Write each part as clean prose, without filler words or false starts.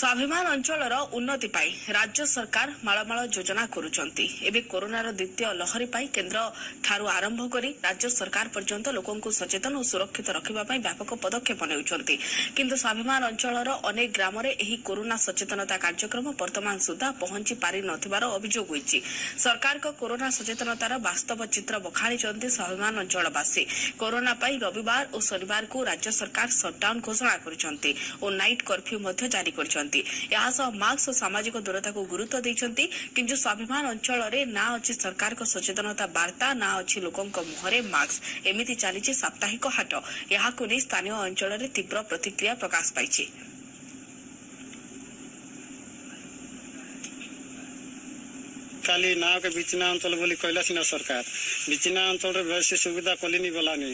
स्वाभिमान अंचल उन्नति पाई राज्य सरकार मालमाल योजना करुचंती। एबे कोरोनार द्वितीय लहरी पाई केंद्र ठारू आरंभ करी राज्य सरकार पर्यंत लोकंकु सचेतन और सुरक्षित रखिबा पाई व्यापक पदक्षेप नेउचंती। किंतु स्वाभिमान अंचलर अनेक ग्राम रे एही कोरोना सचेतनता कार्यक्रम वर्तमान सुधा पहुंची पारि नथिबार अभियोग होईछि। सरकार को कोरोना सचेतनतार वास्तव चित्र बखाळिचंती स्वाभिमान अंचलवासी। कोरोना पाई रविवार और शनिवार को राज्य सरकार सटडाउन घोषणा करिसंती और नाइट कर्फ्यू मध्ये जारी करिसंती। मास्क और सामाजिक दूरता को गुरुत्व देइछंती। किंतु स्वाभिमान अंचल रे ना अछि सरकार को सचेतनता वार्ता, ना अछि लोकंक मुहरे मास्क। एमिति चलीछि साप्ताहिक हाट। याहाकु नै स्थानीय अंचल रे तीव्र प्रतिक्रिया प्रकाश पाइछि। खाली ना के बिचना अंचल बोली कहला सिना सरकार बिचना अंचल रे बेसी सुविधा कलिनी बोलानी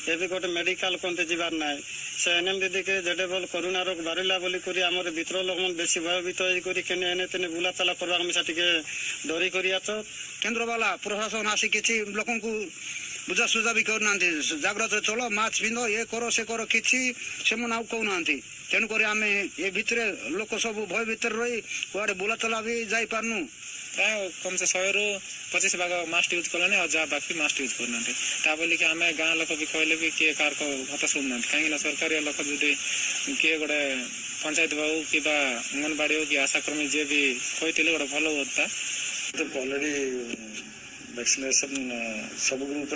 एबे गोटे मेडिकल कोनते जीवार नाय से एनएम दीदी के जेडेबल कोरोना रोग बारिला बोली करी हमर भितर लोक मन बेसी भयभीत होई करी केने एने तेने बुला चला करबा हम साटिके डरी करिया तो केंद्र वाला प्रशासन आसी किछि लोकन को बुझा सुझा भी करनांती। जागृत चलो मास्क पिंधो ये करो से करो किछि से मन आउ कहनांती। तेनु करी आमे ए भितरे लोक सब भय भीतर रही कुआडे बुला चला भी जाई पारनु। कम से 100 रु 25 भाग मास्क यूज कलाने और जहाँ बाकी मास्क यूज करना ता बोली कि आम गाँ लोक भी कहले भी किए कार को हत शुणुना कहीं सरकारी लोक जो किए गोटे पंचायत बाबू कि अंगनवाड़ी हो कि आशाकर्मी जी भी कहते गोटे भल होता अलरेडी वैक्सीनेशन सब ग्रुप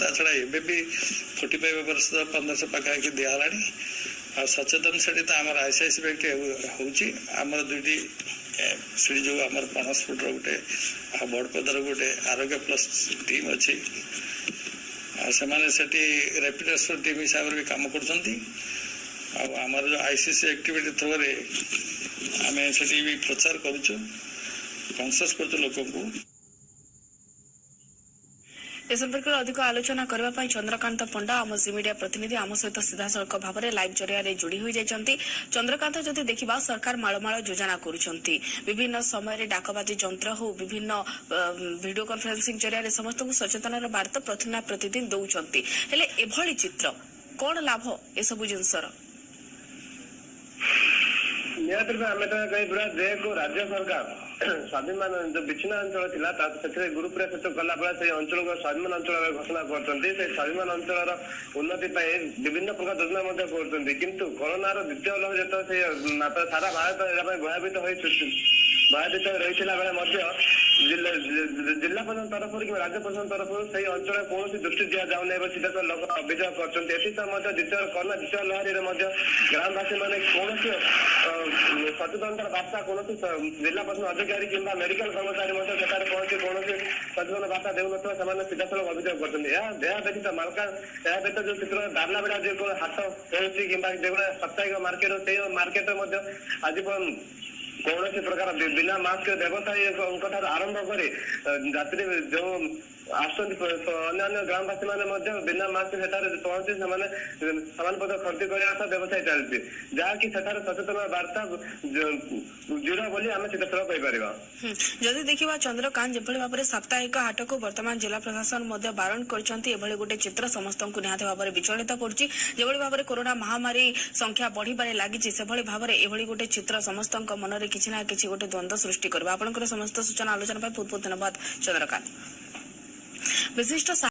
छड़ा एबे भी 45 वर्ष 1500 पाखापाखि दिहला आ सचेतन से आम आईसीआईसी बैंक होमर दुईटी सीढ़ी जो आम ट्रांसपोर्टर गोटे बड़पदर गोटे आरोग्य प्लस टीम अच्छी से रैपिड रेस्पॉन्स टीम हिसाब से भी काम कर जो आईसीसी एक्टिविटी थ्रू आम से भी प्रचार करुचु कनसियस कर लोक को। ए संपर्क में अधिक आलोचना करने चंद्रकांत पंडा आम जी मीडिया प्रतिनिधि आम सहित सीधासख भाव में लाइव जरिया जोड़ी हो जाती। चंद्रकांत जदि देखा सरकार मालमाल योजना करुछंती विभिन्न समय डाकबाजी यंत्र हो विभिन्न वीडियो कॉन्फ्रेंसिंग जरिया समस्त को सचेतन वार्ता प्रतिदिन दौरान हेले एभली चित्र कौन लाभ ए सब जिनसर राज्य सरकार स्वाभिमान जो विच्छिन्न अंचल था ग्रुप कला से अंचल को स्वाभिमान अंचल घोषणा कर स्वाभिमान अंचल उन्नति विभिन्न प्रकार योजना किंतु कोरोनार द्वितीय लहर जो सारा भारत भयभीत भयभीत रही जिला प्रशासन तरफ कि राज्य प्रशासन तरफ से अंचल कौन दृष्टि दि जाऊना सीधा लोक अभियोग कर द्वितीय कोरोना द्वितीय लहरी ग्रामवासी मैंने कौन सचेतनता वार्ता कौन जिला प्रशासन अधिकारी कि मेडिकल कर्मचारी पहुंची कौन सचेतन वार्ता देना से सीधा सड़क अभियोग कर व्यतीत मालका व्यतीत जो चित्र दारनाबेड़ा जो हाट हो साप्ताहिक मार्केट से मार्केट आज कौन प्रकार बिना मास्क व्यवसायी आरंभ करे रात्रि जो अन्य ग्रामवासी मैंने बिना मास्क पहुंची सामान पत्र खर्च करने व्यवसाय चलती जहाँकि सचेतन वार्ता जीरो बोली आम सीधासल जदि देखा चंद्रकांत जो भाव में साप्ताहिक हाट को वर्तमान जिला प्रशासन बारण कर गोटे चित्र समस्त को निहत भाव में विचलित कर भाव में कोरोना महामारी संख्या बढ़िबारे लगी से भाव में एभली गोटे चित्र समस्त मन में किसी ना कि गोटे द्वंद्व सृष्टि कर समस्त सूचना आलोचना बहुत बहुत धन्यवाद चंद्रकांत। विशिष्ट